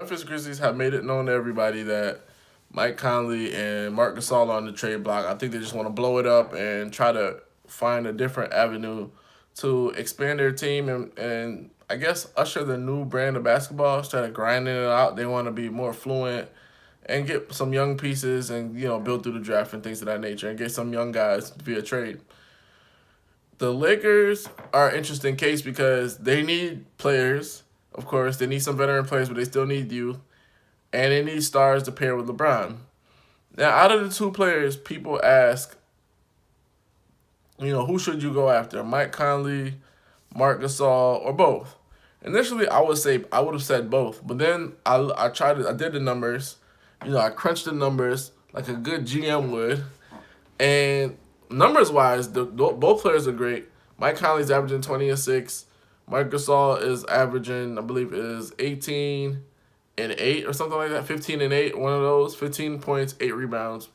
Memphis Grizzlies have made it known to everybody that Mike Conley and Marc Gasol are on the trade block. I think they just want to blow it up and try to find a different avenue to expand their team and I guess usher the new brand of basketball instead of grinding it out. They want to be more fluent and get some young pieces and build through the draft and things of that nature and get some young guys via trade. The Lakers are an interesting case because they need players. Of course, they need some veteran players, but they still need youth. And they need stars to pair with LeBron. Now, out of the two players, people ask, who should you go after? Mike Conley, Marc Gasol, or both? Initially, I would have said both, but then I did the numbers, I crunched the numbers like a good GM would, and numbers wise, both players are great. Mike Conley's averaging 20 and 6. Marc Gasol is averaging, I believe, is 18 and 8 or something like that. 15 and 8, one of those. 15 points, 8 rebounds.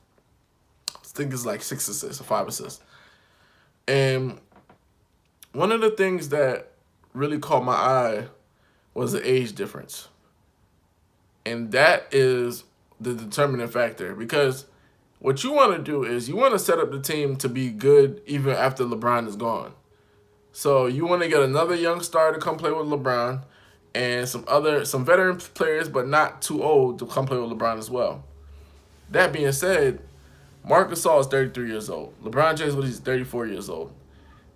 I think it's like 6 assists or 5 assists. And one of the things that really caught my eye was the age difference. And that is the determining factor because what you want to do is you want to set up the team to be good even after LeBron is gone. So you want to get another young star to come play with LeBron and some veteran players, but not too old to come play with LeBron as well. That being said, Marc Gasol is 33 years old. LeBron James, he's 34 years old.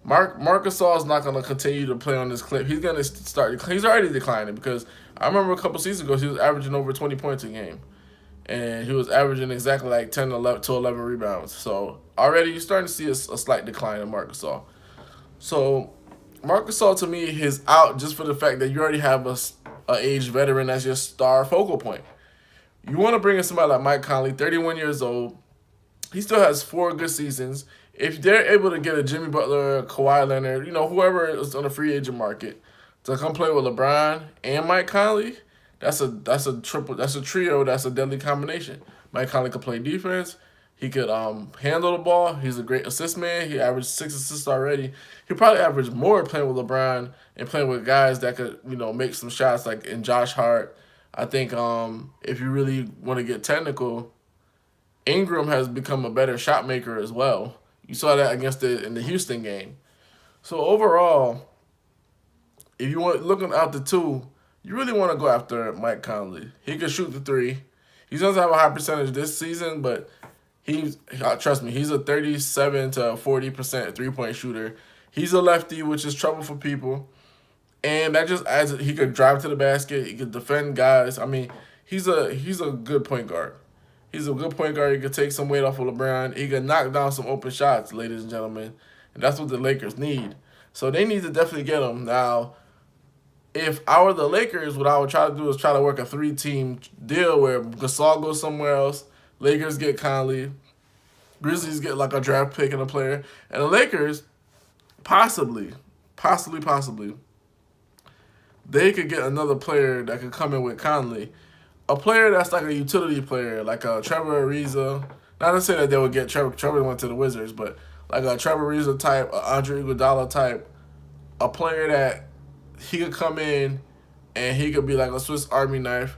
Marc Gasol is not going to continue to play on this clip. He's going to start. He's already declining because I remember a couple seasons ago he was averaging over 20 points a game, and he was averaging exactly like 10 to 11 rebounds. So already you're starting to see a slight decline in Marc Gasol. So Marc Gasol to me is out just for the fact that you already have a aged veteran as your star focal point. You want to bring in somebody like Mike Conley, 31 years old. He still has 4 good seasons. If they're able to get a Jimmy Butler, Kawhi Leonard, whoever is on the free agent market to come play with LeBron and Mike Conley, that's a trio, that's a deadly combination. Mike Conley could play defense. He could handle the ball. He's a great assist man. He averaged 6 assists already. He probably averaged more playing with LeBron and playing with guys that could, make some shots like in Josh Hart. I think if you really want to get technical, Ingram has become a better shot maker as well. You saw that in the Houston game. So overall, if you want looking out the two, you really want to go after Mike Conley. He can shoot the three. He doesn't have a high percentage this season, but trust me, he's a 37 to 40% 3-point shooter. He's a lefty, which is trouble for people. And that just adds he could drive to the basket, he could defend guys. I mean, he's a good point guard. He's a good point guard. He could take some weight off of LeBron. He could knock down some open shots, ladies and gentlemen. And that's what the Lakers need. So they need to definitely get him. Now, if I were the Lakers, what I would try to do is try to work a 3-team deal where Gasol goes somewhere else, Lakers get Conley, Grizzlies get like a draft pick and a player, and the Lakers possibly, they could get another player that could come in with Conley. A player that's like a utility player, like a Trevor Ariza. Not to say that they would get Trevor. Trevor went to the Wizards, but like a Trevor Ariza type, a Andre Iguodala type, a player that he could come in and he could be like a Swiss Army knife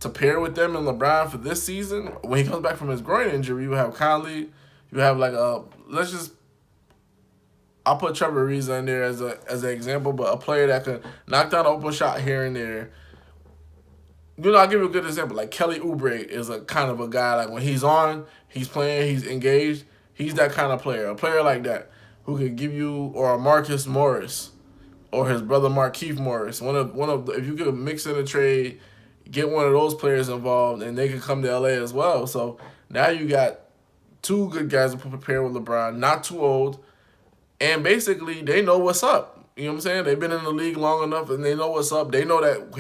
to pair with them and LeBron for this season. When he comes back from his groin injury, you have Conley. You have like I'll put Trevor Ariza in there as an example, but a player that could knock down an open shot here and there. I'll give you a good example. Like Kelly Oubre is a kind of a guy, like when he's on, he's playing, he's engaged. He's that kind of player. A player like that who could give you, or a Marcus Morris, or his brother Markieff Morris. If you could mix in a trade, get one of those players involved, and they could come to LA as well. So now you got 2 good guys to prepare with LeBron, not too old, and basically they know what's up. You know what I'm saying? They've been in the league long enough, and they know what's up. They know that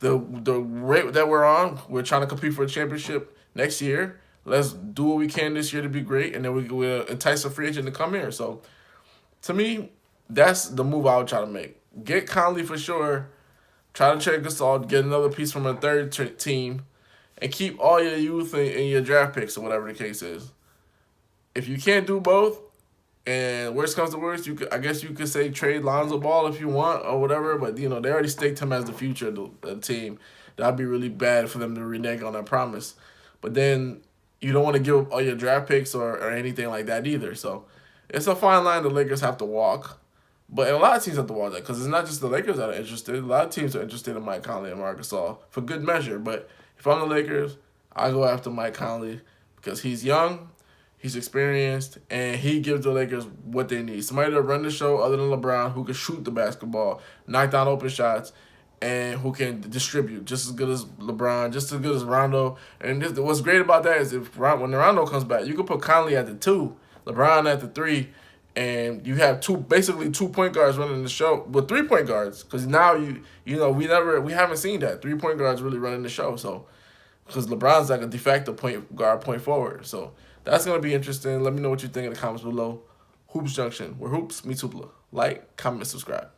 the rate that we're on, we're trying to compete for a championship next year. Let's do what we can this year to be great, and then we'll entice a free agent to come here. So, to me, that's the move I would try to make. Get Conley for sure. Try to trade Gasol, get another piece from a third team, and keep all your youth and your draft picks or whatever the case is. If you can't do both, and worst comes to worst, I guess you could say trade Lonzo Ball if you want or whatever. But they already staked him as the future of the team. that'd be really bad for them to renege on that promise. But then you don't want to give up all your draft picks or anything like that either. So it's a fine line the Lakers have to walk. But a lot of teams have to walk that because it's not just the Lakers that are interested. A lot of teams are interested in Mike Conley and Marc Gasol for good measure. But if I'm the Lakers, I go after Mike Conley because he's young, he's experienced, and he gives the Lakers what they need. Somebody to run the show other than LeBron who can shoot the basketball, knock down open shots, and who can distribute just as good as LeBron, just as good as Rondo. And what's great about that is when Rondo comes back, you can put Conley at the 2, LeBron at the 3, and you have basically two point guards running the show with 3 point guards. Because now we haven't seen that 3 point guards really running the show. So because LeBron's like a de facto point guard, point forward. So that's gonna be interesting. Let me know what you think in the comments below. Hoops Junction, where hoops meets hoopla. Like, comment, subscribe.